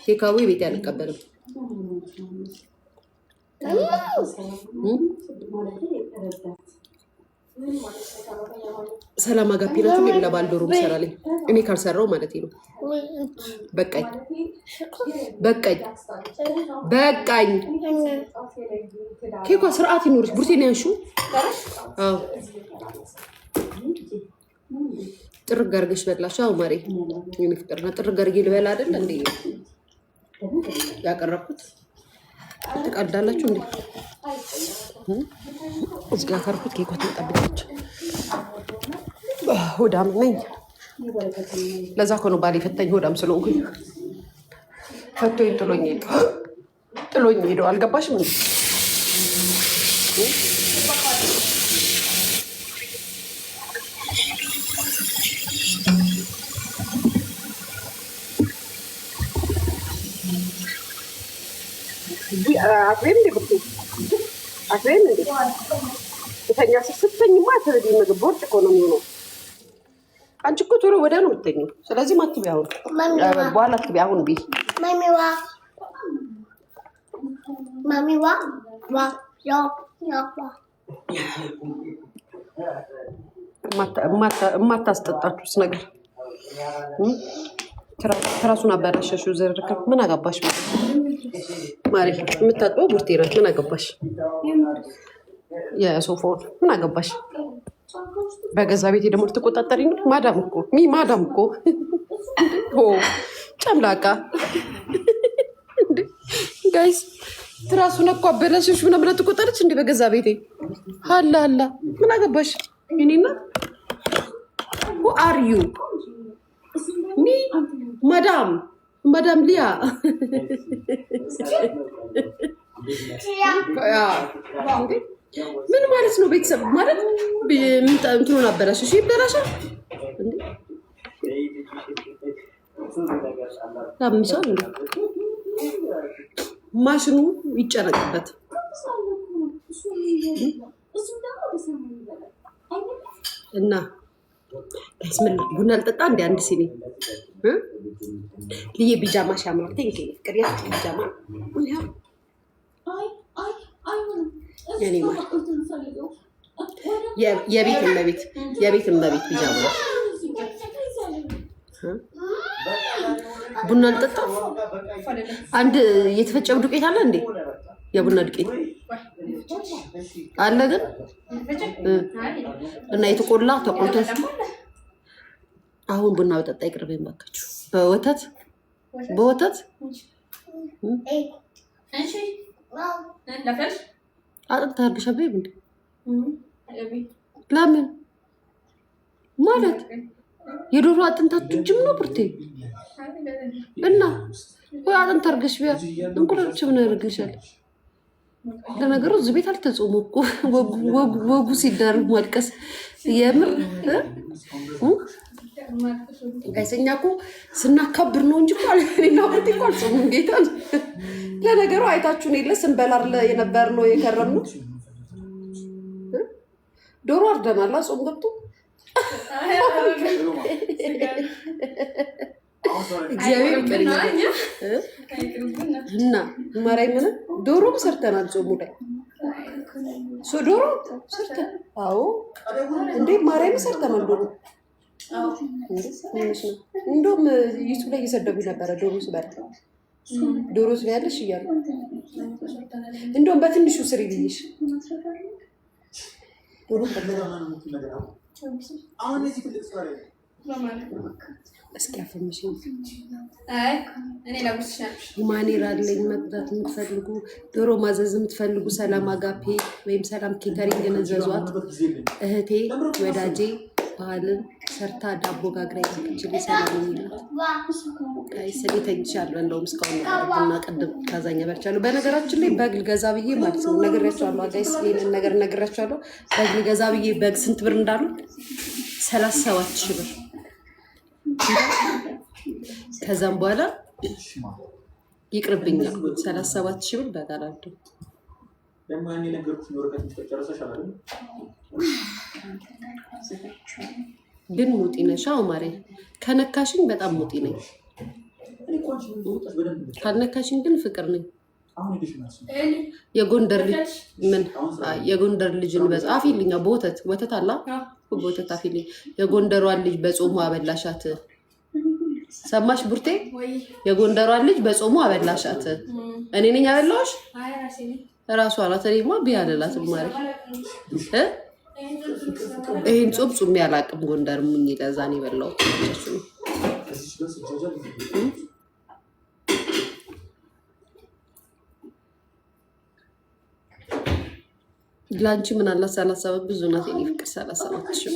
ቴካዌ ቤት ያልቀበልም ሰላም አጋፒናችሁ ለምን ለባልዶሮ ይሰራልኝ እኔ ካልሰራው ማለት ነው በቃኝ ኬኳ ስርዓት ይኖርሽ ቡርቴን ያንሹ አዎ ጥርግ አድርገሽ በላሽ አዎ ማሬ የኔ ፍቅርና ጥርግ አድርጌ ልበላ አይደል እንዴ ያቀረብኩት ተቀዳላችሁ እንዴ እዚህ ጋር ካርኩት ኬኳ ተጠብቀች ሆዳም ነኝ ለዛ እኮ ነው ባሌ ፈተኝ ሆዳም ስለሆንኩኝ ፈቶኝ ጥሎኝ ሄዶ አልገባሽም እንዴ አፍሬም እንዴ አፍሬም እንዴ የተኛ ስትተኝማ ተረዲ ምግብ ቦርጭ እኮ ነው የሚሆነው አንቺ እኮ ቶሎ ወዲያ ነው የምትተኝው ስለዚህ ማትቢ አሁን በኋላ አትቢ አሁን ቢ ማሚዋ ማታስጠጣችሁስ ነገር ትራሱን አበላሸሽው ዘርከ ምን አገባሽ ማሪ የምታጥበው ቡርቴ ናት ምን አገባሽ የሶፋውን ምን አገባሽ በገዛ ቤቴ ደግሞ ልትቆጣጠሪ ነው ማዳም እኮ ጨምላቃ ጋይስ ትራሱን እኮ አበላሸሽ ምናምን ልትቆጣጠርች እንዴ በገዛ ቤቴ ሀላ ምን አገባሽ እኔና who are you me madam ሊያ ምን ማለት ነው ቤተሰብ ማለት እንትኑን አበላሽ እሺ ይበላሻል እንዴ ታምሳው እንዴ ማሽኑ ይጨነቅበት እና ለስምን ቡና ልጠጣ እንደ አንድ ሲኒ ልዬ ቢጃማ ሻማል ቴንኪ ቅሪያ ቢጃማ የኔ ማለት የቤት እመቤት ቢጃማ ቡና ልጠጣ አንድ የተፈጨው ዱቄት አለ እንዴ የቡና ዱቄት አለ ግን እና የተቆላ ተቆልቶ አሁን ቡና በጠጣ ይቅርበኝ ባካችሁ በወተት እሺ ለፈሽ አጥንት አርግሻ እንዴ ለምን ማለት የዶሮ አጥንት አትጅም ነው ብርቴ እና ወይ አጥንት አርግሽ ቢያ እንቁላልች ምን ያርግልሻል ለነገሩ እዚህ ቤት አልተጾሙ እኮ ወጉ ሲዳር ማልቀስ የምር ጋይሰኛ እኮ ስናከብር ነው እንጂ እኔና ብርቴ እኮ አልጾሙም ጌታ ለነገሩ አይታችሁን የለ ስንበላር የነበር ነው የከረምነው ዶሮ አርደናል ጾም ገብቶ እግዚአብሔር ይቀርኛል እና ማራይ ምን ዶሮ ሰርተናል ጾሙ ላይ ዶሮ ሰርተን አዎ እንዴ ማራይ ሰርተናል ዶሮ እንደውም ዩቱብ ላይ እየሰደቡ ነበረ ዶሮ ስለያለሽ እያሉ እንደውም በትንሹ ስሪ ብዬሽ ዶሮ እስኪ አፈምሽ ማኔራ ላይ መጥታት የምትፈልጉ ዶሮ ማዘዝ የምትፈልጉ ሰላም አጋፔ ወይም ሰላም ኬተሪንግ ነዘዟት እህቴ ወዳጄ ባህልን ሰርታ ዳቦ ጋግራ ይችላል ሰላም የሚላት ጋይስ ተኝቻለሁ እንደውም እስካሁን እና ቀደም ካዛኛ በርቻለሁ በነገራችን ላይ በግ ገዛ ብዬ ማለት ነው ነግሬያቸዋለሁ ጋይስ ይሄን ነገር ነግሬያቸዋለሁ በግ ገዛ ብዬ በግ ስንት ብር እንዳሉ 37,000 ብር ከዛም በኋላ ይቅርብኛል 37,000 ብር በግ አላደው ለማን የነገርኩሽ ወረቀት ተጨረሰሽ አይደል ግን ሙጢ ነሽ አው ማሬ ከነካሽኝ በጣም ሙጢ ነኝ ካልነካሽኝ ግን ፍቅር ነኝ። የጎንደር ልጅ ምን የጎንደር ልጅን በጻፊልኛ በወተት ወተት አላ በወተት አፊልኝ የጎንደሯን ልጅ በጾሙ አበላሻት። ሰማሽ ቡርቴ? የጎንደሯን ልጅ በጾሙ አበላሻት። እኔ ነኝ አበላሽ? ራሷ አላት። እኔማ ቢያለላት ማለት ይሄን ጾም ጾም ያላቅም ጎንደር ምን ይለዛን ይበላው ነው። ላንቺ ምን አላ 37 ብዙ ናት። እኔ ፍቅር 37 ሺህ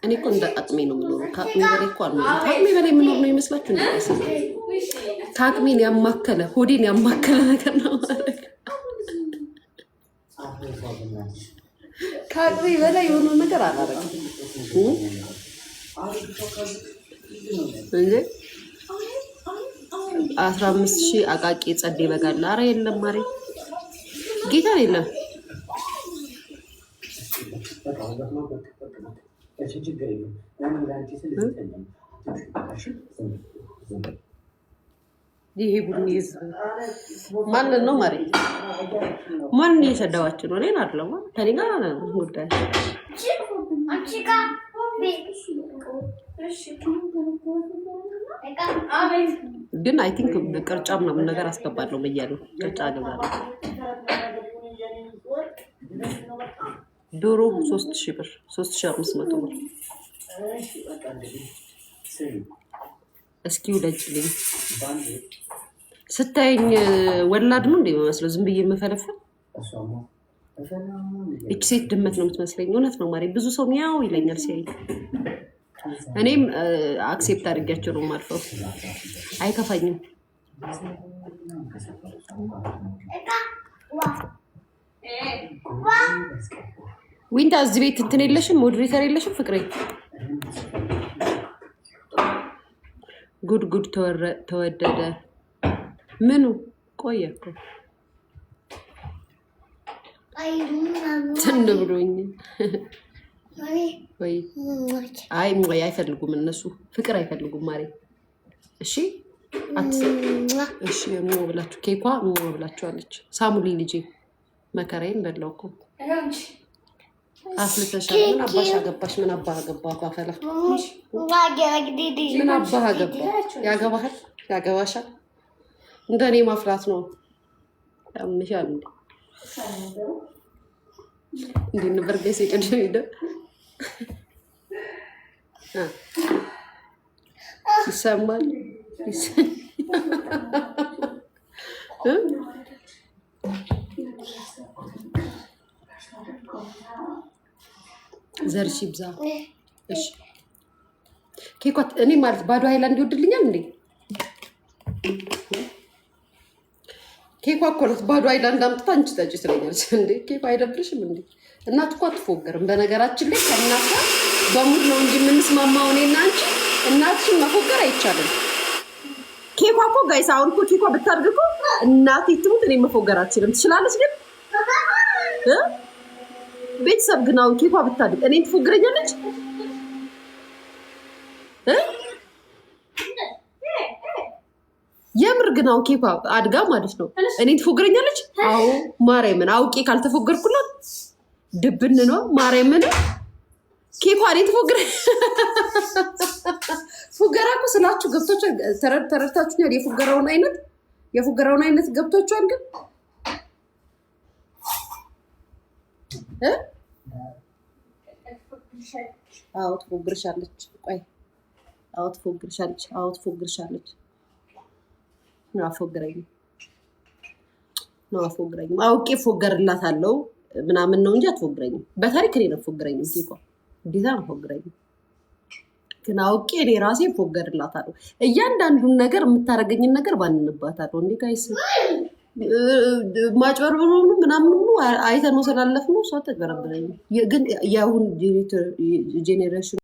እኔ እኮ እንደ አቅሜ ነው የምኖረው። ከአቅሜ በላይ እኮ አልኖርም። ከአቅሜ በላይ የምኖር ነው ይመስላችሁ? ከአቅሜን ያማከለ ሆዴን ያማከለ ነገር ነው ማለት ከአቅሜ በላይ የሆነ ነገር አላረግም እንጂ 15,000 አቃቂ ጸዴ በጋላ። ኧረ የለም ማሬ ጌታ የለም። ይሄ ቡኒ ህዝብ ማንን ነው ማሬ? ማንን እየሰደባችሁ ነው? እኔን አይደለም ከእኔ ጋር ነው ጉዳይ። ግን አይ ቲንክ ቅርጫ ምናምን ነገር አስገባለሁ ብያለሁ። ቅርጫ አገባለሁ። ዶሮ 3,000 ብር 3,500 ብር። እስኪ ውለጭልኝ። ስታየኝ ወላድ ነው እንደ የሚመስለው ዝም ብዬ የምፈለፈል። እቺ ሴት ድመት ነው የምትመስለኝ። እውነት ነው ማሬ። ብዙ ሰው ሚያው ይለኛል ሲያይ። እኔም አክሴፕት አድርጊያቸው ነው የማልፈው። አይከፋኝም። ዊንታ እዚህ ቤት እንትን የለሽም? ሞዴሬተር የለሽም? ፍቅሬ ጉድ ጉድ ተወደደ። ምኑ ቆየ እኮ ትን ብሎኝ። ወይ አይ ወይ አይፈልጉም እነሱ ፍቅር አይፈልጉም ማሬ። እሺ እሺ ነው ብላችሁ ኬኳ ነው ብላችኋለች። ሳሙሊ ልጄ መከራዬን በላው እኮ አፍልተሻል። ምን አባሽ አገባሽ? ምን አባህ አገባህ? አፈላ ምን አባህ አገባህ? ያገባሃል? ያገባሻል? እንደኔ ማፍላት ነው ያምሻል። እንዴ ነበር ገይስ እጭድ ሄደ ይሰማል። ዘርሽ ይብዛ። እሺ ኬኳት እኔ ማለት ባዶ ሃይላንድ ይወድልኛል እንዴ? ኬኳ እኮ ነው ባዶ ሃይላንድ አምጥታ አንቺ ጠጪ ትለኛለች እንዴ? ኬኳ አይደብርሽም እንዴ? እናት እኮ አትፎገርም። በነገራችን ላይ ከእናት ጋር በሙድ ነው እንጂ የምንስማማው እኔና አንቺ። እናትሽን መፎገር አይቻልም። ኬኳ እኮ ጋይስ አሁን እኮ ኬኳ ብታድግ እኮ እናቴ ትሙት እኔ መፎገር አልችልም። ትችላለች ግን ቤተሰብ ግን አሁን ኬኳ ብታድግ እኔን ትፎግረኛለች? የምር ግን አሁን ኬኳ አድጋ ማለት ነው እኔን ትፎግረኛለች? አዎ ማርያምን አውቄ ካልተፎገርኩላት ድብን ነው ማርያምን። ኬኳ እኔን ትፎግረ ፉገራ እኮ ስላችሁ ገብቶቻል። ተረድታችሁኛል? የፉገራውን አይነት ገብቶቻል ግን አዎ ትፎግርሻለች። ቆይ አዎ ትፎግርሻለች። አዎ ትፎግርሻለች። ነው አፎግረኝም አውቄ ፎገርላታለሁ ምናምን ነው እንጂ አትፎግረኝም። በታሪክ እኔ ነው ፎግረኝም። ኬኳ እንዴታ ነው ፎግረኝም። ግን አውቄ እኔ ራሴ ፎገርላታለሁ። እያንዳንዱን ነገር የምታረገኝን ነገር ባንንባታለሁ። እንዴ ጋይስ ማጭበርበሩ ምናምን አይተን ነው ስላለፍነው እሷ ተበረበረኝ። ግን የአሁን ጄኔሬሽን